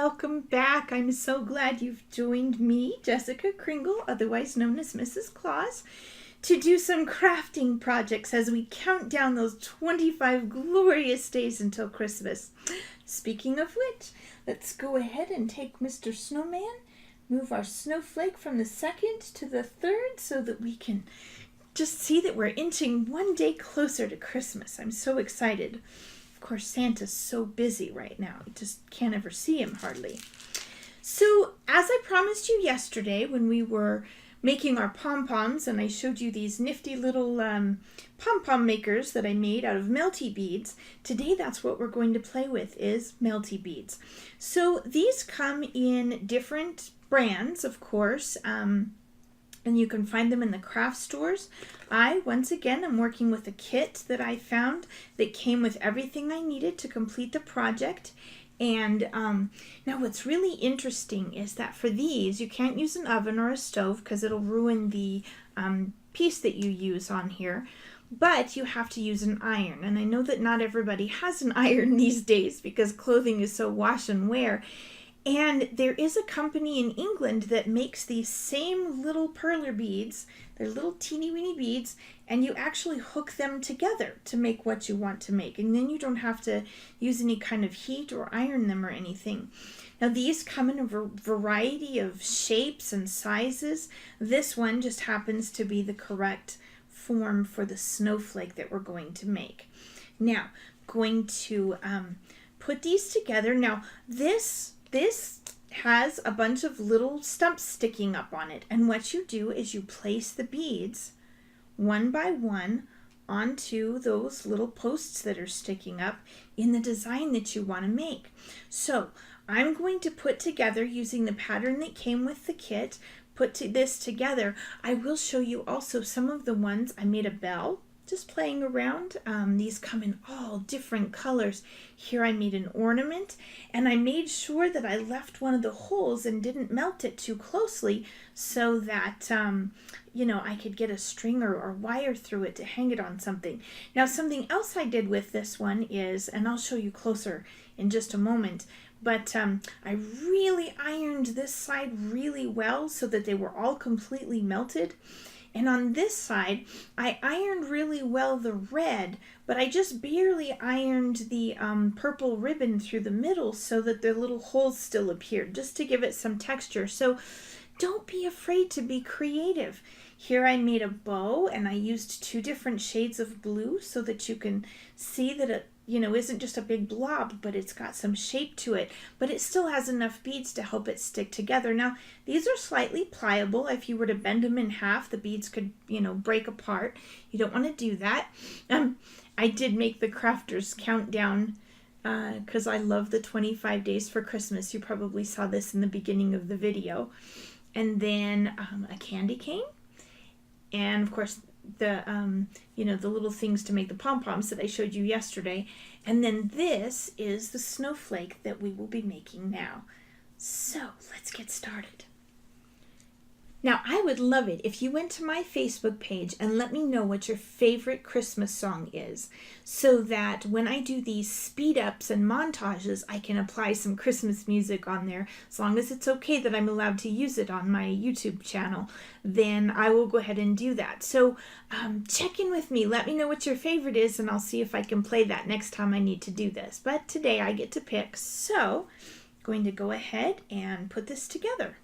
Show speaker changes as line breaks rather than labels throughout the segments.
welcome back. I'm so glad you've joined me, Jessica Kringle, otherwise known as Mrs. Claus, to do some crafting projects as we count down those 25 glorious days until Christmas. Speaking of which, let's go ahead and take Mr. Snowman, move our snowflake from the second to the third so that we can just see that we're inching one day closer to Christmas. I'm so excited. Of course, Santa's so busy right now. You just can't ever see him hardly. So, as I promised you yesterday when we were making our pom-poms, and I showed you these nifty little pom-pom makers that I made out of Melty beads, today that's what we're going to play with, is Melty beads. So, these come in different brands, of course, and you can find them in the craft stores. Once again, am working with a kit that I found that came with everything I needed to complete the project. And now what's really interesting is that for these, you can't use an oven or a stove because it'll ruin the piece that you use on here. But you have to use an iron. And I know that not everybody has an iron these days because clothing is so wash and wear. And there is a company in England that makes these same little perler beads. They're little teeny weeny beads, and you actually hook them together to make what you want to make. And then you don't have to use any kind of heat or iron them or anything. Now these come in a variety of shapes and sizes. This one just happens to be the correct form for the snowflake that we're going to make. Now, going to put these together. Now this has a bunch of little stumps sticking up on it. And what you do is you place the beads one by one onto those little posts that are sticking up in the design that you want to make. So I'm going to put together, using the pattern that came with the kit, this together. I will show you also some of the ones. I made a bell. Just playing around. These come in all different colors. Here I made an ornament, and I made sure that I left one of the holes and didn't melt it too closely so that I could get a string or wire through it to hang it on something. Now something else I did with this one is, and I'll show you closer in just a moment, but I really ironed this side really well so that they were all completely melted. And on this side, I ironed really well the red, but I just barely ironed the purple ribbon through the middle so that the little holes still appeared, just to give it some texture. So don't be afraid to be creative. Here I made a bow, and I used 2 different shades of blue so that you can see that it isn't just a big blob, but it's got some shape to it, but it still has enough beads to help it stick together. Now, these are slightly pliable. If you were to bend them in half, the beads could, break apart. You don't want to do that. I did make the crafters countdown because I love the 25 days for Christmas. You probably saw this in the beginning of the video. And then a candy cane. And of course, the little things to make the pom-poms that I showed you yesterday. And then this is the snowflake that we will be making now. So let's get started. Now, I would love it if you went to my Facebook page and let me know what your favorite Christmas song is, so that when I do these speed ups and montages, I can apply some Christmas music on there. As long as it's okay that I'm allowed to use it on my YouTube channel, then I will go ahead and do that. So check in with me. Let me know what your favorite is, and I'll see if I can play that next time I need to do this. But today I get to pick, so I'm going to go ahead and put this together.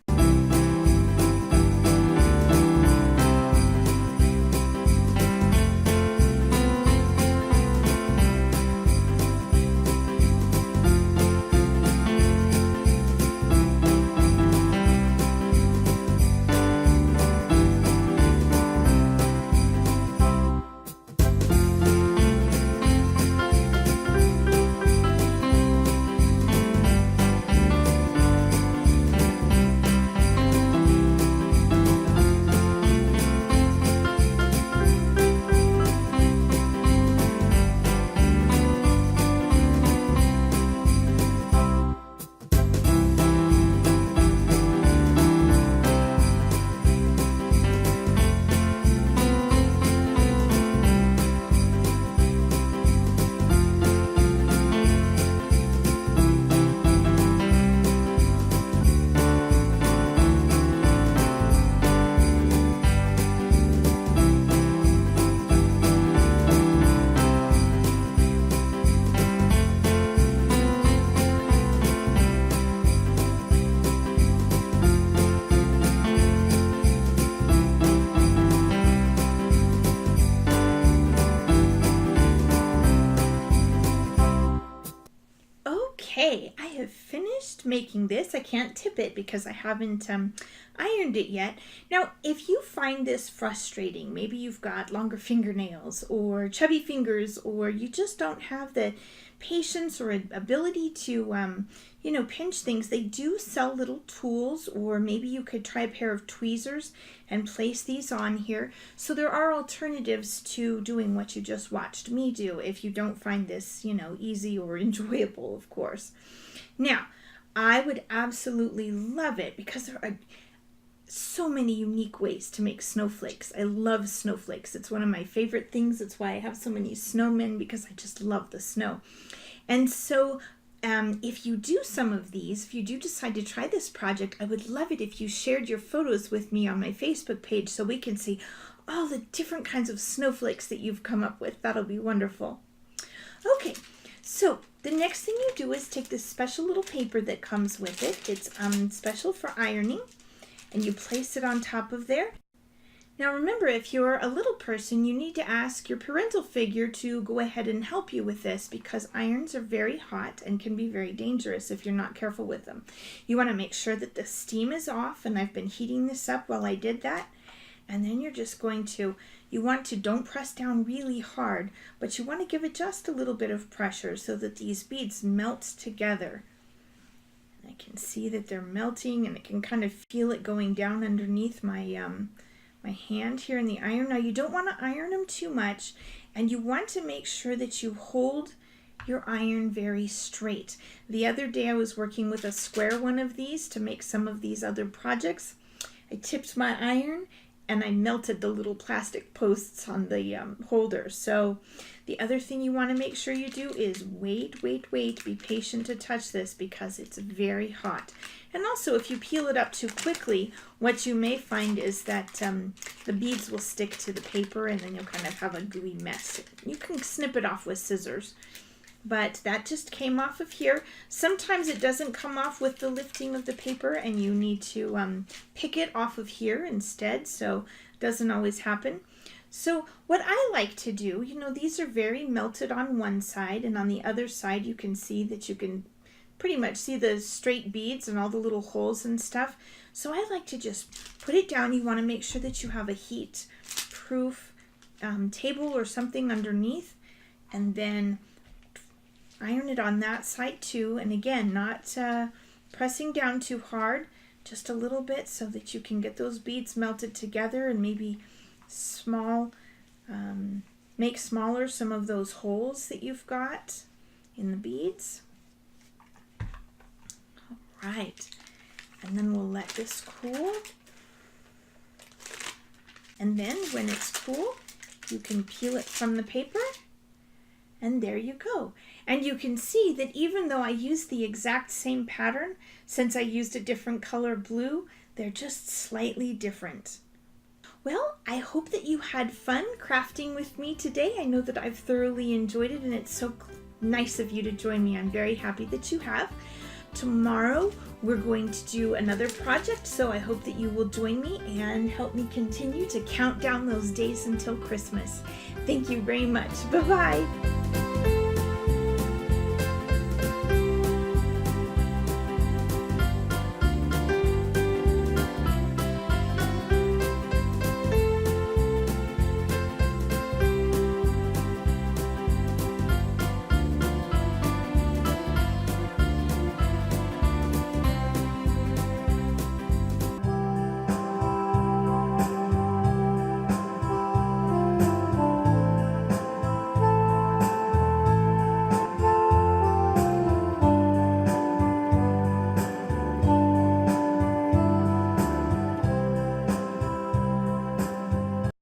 making this. I can't tip it because I haven't ironed it yet. Now, if you find this frustrating, maybe you've got longer fingernails or chubby fingers, or you just don't have the patience or ability to, pinch things, they do sell little tools, or maybe you could try a pair of tweezers and place these on here. So there are alternatives to doing what you just watched me do if you don't find this, easy or enjoyable, of course. Now, I would absolutely love it because there are so many unique ways to make snowflakes. I love snowflakes. It's one of my favorite things. It's why I have so many snowmen, because I just love the snow. And so if you do some of these, if you do decide to try this project, I would love it if you shared your photos with me on my Facebook page so we can see all the different kinds of snowflakes that you've come up with. That'll be wonderful. Okay, so the next thing you do is take this special little paper that comes with it. It's special for ironing, and you place it on top of there. Now remember, if you're a little person, you need to ask your parental figure to go ahead and help you with this, because irons are very hot and can be very dangerous if you're not careful with them. You want to make sure that the steam is off, and I've been heating this up while I did that. And then you're just going to, don't press down really hard, but you want to give it just a little bit of pressure so that these beads melt together. And I can see that they're melting, and I can kind of feel it going down underneath my hand here in the iron. Now you don't want to iron them too much, and you want to make sure that you hold your iron very straight. The other day I was working with a square one of these to make some of these other projects. I tipped my iron and I melted the little plastic posts on the holder. So the other thing you want to make sure you do is wait, be patient to touch this because it's very hot. And also, if you peel it up too quickly, what you may find is that the beads will stick to the paper, and then you'll kind of have a gooey mess. You can snip it off with scissors, but that just came off of here. Sometimes it doesn't come off with the lifting of the paper, and you need to pick it off of here instead, so it doesn't always happen. So what I like to do, these are very melted on one side, and on the other side you can see that you can pretty much see the straight beads and all the little holes and stuff. So I like to just put it down. You want to make sure that you have a heat-proof table or something underneath, and then iron it on that side too. And again, not pressing down too hard, just a little bit so that you can get those beads melted together, and maybe make smaller some of those holes that you've got in the beads. Right, and then we'll let this cool, and then when it's cool you can peel it from the paper, and there you go. And you can see that even though I used the exact same pattern, since I used a different color blue, they're just slightly different. Well, I hope that you had fun crafting with me today. I know that I've thoroughly enjoyed it, and it's so nice of you to join me. I'm very happy that you have. Tomorrow we're going to do another project, so I hope that you will join me and help me continue to count down those days until Christmas. Thank you very much. Bye-bye.